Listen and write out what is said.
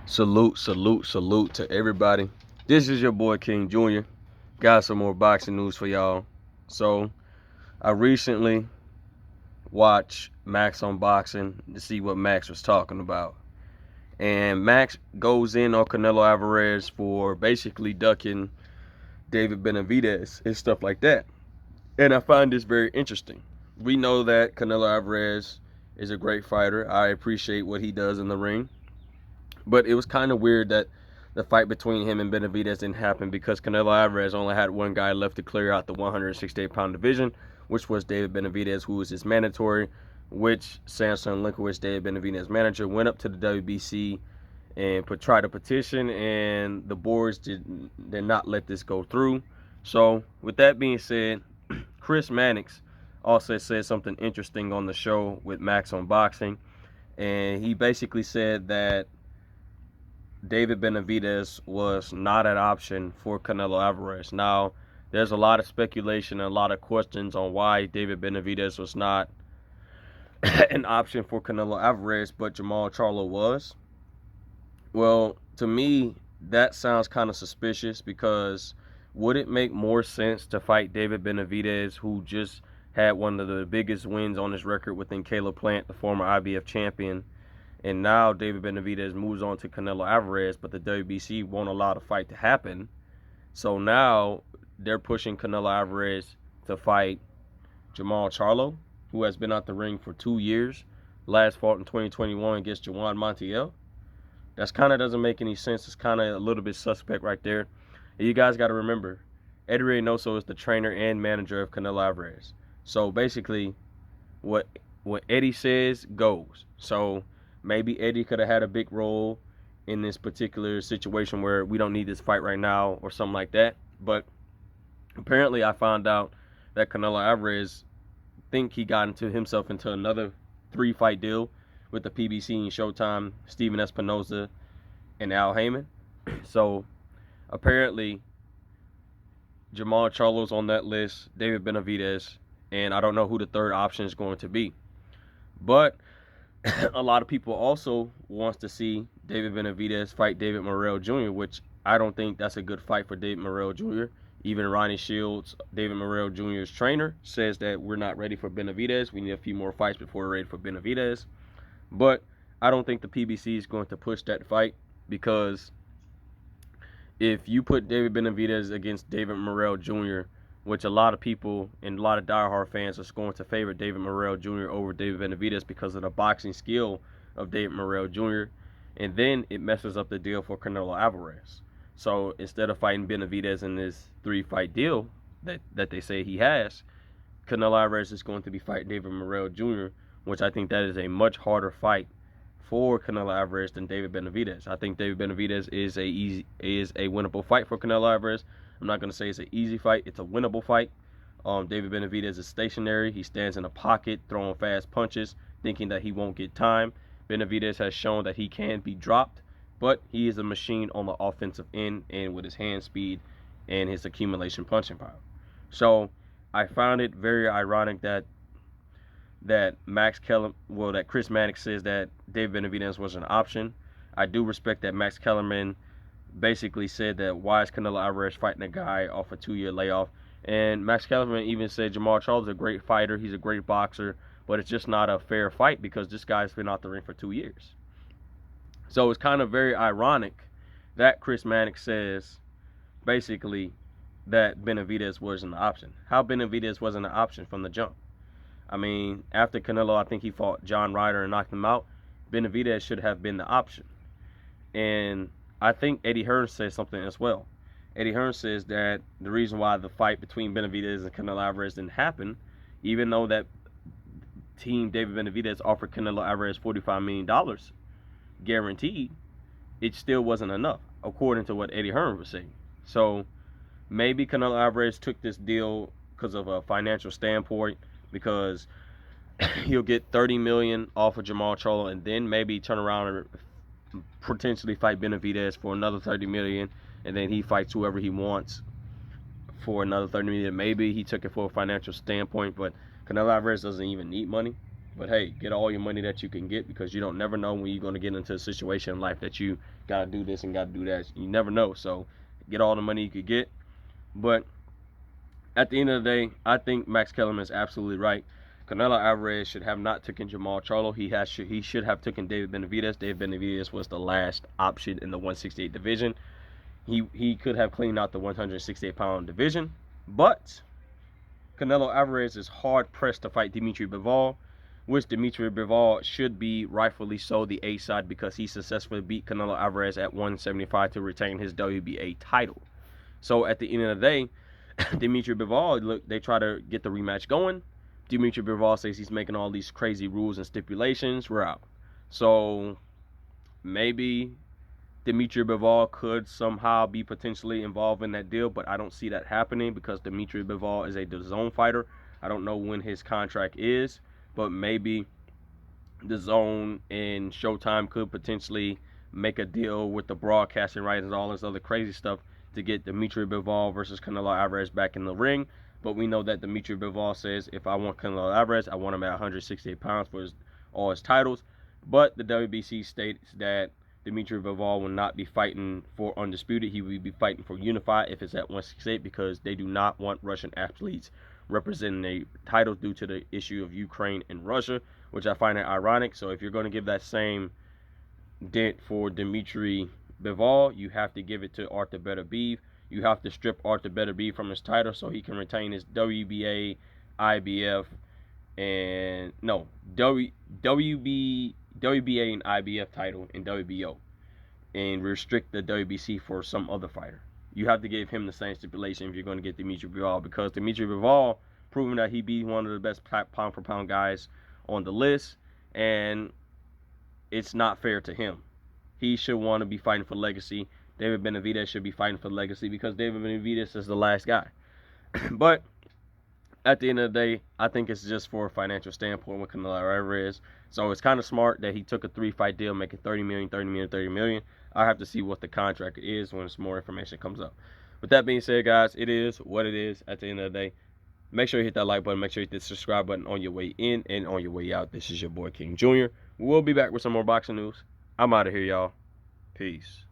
Salute, salute, salute to everybody. This is your boy King Jr. Got some more boxing news for y'all. So, I recently watched Max on Boxing to see what Max was talking about. And Max goes in on Canelo Alvarez for basically ducking David Benavidez and stuff like that. And I find this very interesting. We know that Canelo Alvarez is a great fighter. I appreciate what he does in the ring. But it was kind of weird that the fight between him and Benavidez didn't happen because Canelo Alvarez only had one guy left to clear out the 168-pound division, which was David Benavidez, who was his mandatory, which Samson Linkowitz, David Benavidez's manager, went up to the WBC and tried a petition, and the boards did not let this go through. So with that being said, Chris Mannix also said something interesting on the show with Max on Boxing, and he basically said that David Benavidez was not an option for Canelo Alvarez. Now, there's a lot of speculation and a lot of questions on why David Benavidez was not an option for Canelo Alvarez, but Jamal Charlo was. Well, to me, that sounds kind of suspicious because would it make more sense to fight David Benavidez, who just had one of the biggest wins on his record within Caleb Plant, the former IBF champion, and now David Benavidez moves on to Canelo Alvarez, but the WBC won't allow the fight to happen. So now they're pushing Canelo Alvarez to fight Jamal Charlo, who has been out the ring for 2 years. Last fought in 2021 against Juan Montiel. That's kind of doesn't make any sense. It's kind of a little bit suspect right there. And you guys got to remember, Eddie Reynoso is the trainer and manager of Canelo Alvarez. So basically, what Eddie says goes. So maybe Eddie could have had a big role in this particular situation where we don't need this fight right now or something like that. But apparently I found out that Canelo Alvarez think he got himself into another 3-fight deal with the PBC and Showtime, Steven Espinoza, and Al Heyman. So apparently Jamal Charlo's on that list, David Benavidez, and I don't know who the third option is going to be. But a lot of people also wants to see David Benavidez fight David Morrell Jr., which I don't think that's a good fight for David Morrell Jr. Even Ronnie Shields, David Morrell Jr.'s trainer, says that we're not ready for Benavidez. We need a few more fights before we're ready for Benavidez. But I don't think the PBC is going to push that fight because if you put David Benavidez against David Morrell Jr., which a lot of people and a lot of diehard fans are going to favor David Morrell Jr. over David Benavidez because of the boxing skill of David Morrell Jr., and then it messes up the deal for Canelo Alvarez. So instead of fighting Benavidez in this 3-fight deal that they say he has, Canelo Alvarez is going to be fighting David Morrell Jr., which I think that is a much harder fight for Canelo Alvarez than David Benavidez. I think David Benavidez is a winnable fight for Canelo Alvarez. I'm not going to say it's an easy fight. It's a winnable fight. David Benavidez is stationary. He stands in a pocket, throwing fast punches, thinking that he won't get time. Benavidez has shown that he can be dropped, but he is a machine on the offensive end and with his hand speed and his accumulation punching power. So I found it very ironic that Chris Mannix says that David Benavidez was an option. I do respect that Max Kellermann basically said that why is Canelo Alvarez fighting a guy off a 2-year layoff? And Max Kellermann even said Jamal Charlo is a great fighter. He's a great boxer, but it's just not a fair fight because this guy's been out the ring for 2 years. So it's kind of very ironic that Chris Mannix says basically that Benavidez wasn't an option. How Benavidez wasn't an option from the jump? I mean, after Canelo, I think he fought John Ryder and knocked him out. Benavidez should have been the option. And I think Eddie Hearn says something as well. Eddie Hearn says that the reason why the fight between Benavidez and Canelo Alvarez didn't happen, even though that team David Benavidez offered Canelo Alvarez $45 million guaranteed, it still wasn't enough, according to what Eddie Hearn was saying. So maybe Canelo Alvarez took this deal because of a financial standpoint, because he'll get $30 million off of Jamal Charlo and then maybe turn around and potentially fight Benavidez for another $30 million, and then he fights whoever he wants for another $30 million. Maybe he took it for a financial standpoint, but Canelo Alvarez doesn't even need money. But hey, get all your money that you can get, because you don't never know when you're going to get into a situation in life that you got to do this and got to do that. You never know. So get all the money you could get. But at the end of the day, I think Max Kellermann is absolutely right. Canelo Alvarez should have not taken Jamal Charlo. He should have taken David Benavidez. David Benavidez was the last option in the 168 division. He could have cleaned out the 168-pound division. But Canelo Alvarez is hard pressed to fight Dimitri Bivol, which Dimitri Bivol should be rightfully so the A side, because he successfully beat Canelo Alvarez at 175 to retain his WBA title. So at the end of the day, Dimitri Bivol, look, they try to get the rematch going. Dimitri Bivol says he's making all these crazy rules and stipulations. We're out. So maybe Dimitri Bivol could somehow be potentially involved in that deal, but I don't see that happening, because Dimitri Bivol is a DAZN fighter. I don't know when his contract is, but maybe DAZN and Showtime could potentially make a deal with the broadcasting rights and all this other crazy stuff to get Dimitri Bivol versus Canelo Alvarez back in the ring. But we know that Dimitri Bivol says, if I want Canelo Alvarez, I want him at 168 pounds for all his titles. But the WBC states that Dimitri Bivol will not be fighting for Undisputed. He will be fighting for Unified if it's at 168, because they do not want Russian athletes representing their titles due to the issue of Ukraine and Russia, which I find it ironic. So if you're going to give that same dent for Dimitri Bivol, you have to give it to Arthur Beterbiev. You have to strip Arthur Beterbiev from his title so he can retain his WBA, IBF, and no, WBA and IBF title in WBO, and restrict the WBC for some other fighter. You have to give him the same stipulation if you're going to get Dimitri Bivol, because Dimitri Bivol proven that he be one of the best pound for pound guys on the list, and it's not fair to him. He should want to be fighting for legacy. David Benavidez should be fighting for legacy, because David Benavidez is the last guy. But at the end of the day, I think it's just for a financial standpoint with Canelo Alvarez. So it's kind of smart that he took a 3-fight deal, making $30 million, $30 million, $30 million. I have to see what the contract is when some more information comes up. With that being said, guys, it is what it is at the end of the day. Make sure you hit that like button. Make sure you hit the subscribe button on your way in and on your way out. This is your boy King Jr. We'll be back with some more boxing news. I'm out of here, y'all. Peace.